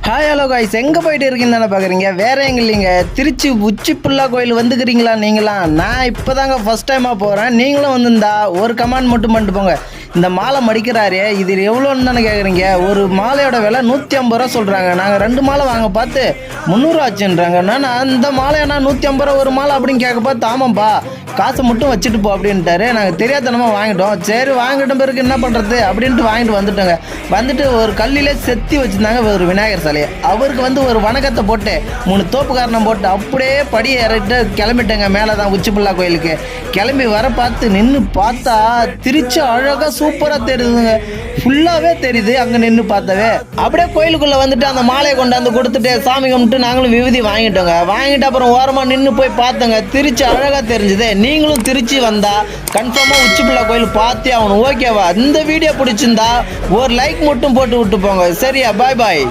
Hi hello guys, எங்கே போயிட்டு இருக்கீங்கன்னு தானே பார்க்குறீங்க. வேற எங்கே இல்லைங்க, திருச்சி உச்சிப்புள்ளா கோயில் வந்துக்கிறீங்களா நீங்களாம்? நான் இப்போ தாங்க ஃபஸ்ட் டைமாக போகிறேன். நீங்களும் வந்திருந்தா ஒரு கமெண்ட் மட்டும் பண்ணிட்டு போங்க. இந்த மாலை மடிக்கிறாரே இது எவ்வளோன்னு தானே கேட்குறீங்க. ஒரு மாலையோட விலை 150 ரூபா சொல்கிறாங்க. நாங்கள் 2 மாலை வாங்க பார்த்து 300 ஆச்சுன்றாங்க. நான் அந்த மாலையாண்ணா 150 ரூபா ஒரு மாலை அப்படின்னு கேட்க பார்த்து, ஆமாம்ப்பா காசை மட்டும் வச்சுட்டு போ அப்படின்ட்டாரு. நாங்கள் தெரியாதனமாக வாங்கிட்டோம். சரி வாங்கிட்ட பிறகு என்ன பண்ணுறது அப்படின்ட்டு வாங்கிட்டு வந்துட்டோங்க. வந்துட்டு ஒரு கல்லிலே செத்தி வச்சுருந்தாங்க ஒரு விநாயகர் சிலையை. அவருக்கு ஒரு வணக்கத்தை போட்டு 3 தோப்பு காரணம் போட்டு அப்படியே படி இறக்கிட்டு கிளம்பிட்டேங்க. மேலே தான் உச்சிப்புள்ளா கோயிலுக்கு கிளம்பி வர பார்த்து நின்று பார்த்தா திருச்சி அழகாக சூப்பராக தெரியுதுங்க. ஃபுல்லாகவே தெரியுது அங்கே நின்று பார்த்தவே. அப்படியே கோயிலுக்குள்ளே வந்துட்டு அந்த மாலையை கொண்டாந்து கொடுத்துட்டு சாமி கும்பிட்டு நாங்களும் விபூதி வாங்கிட்டோங்க. வாங்கிட்டு அப்புறம் ஓரமாக நின்று போய் பார்த்தோங்க. திருச்சி அழகாக தெரிஞ்சுது. நீங்களும் திருச்சி வந்தால் கன்ஃபார்மாக உச்சிப்புள்ளா கோயில் பார்த்தே ஆகணும். ஓகேவா? இந்த வீடியோ பிடிச்சிருந்தா ஒரு லைக் மட்டும் போட்டு விட்டு போங்க. சரியா? பாய் பாய்.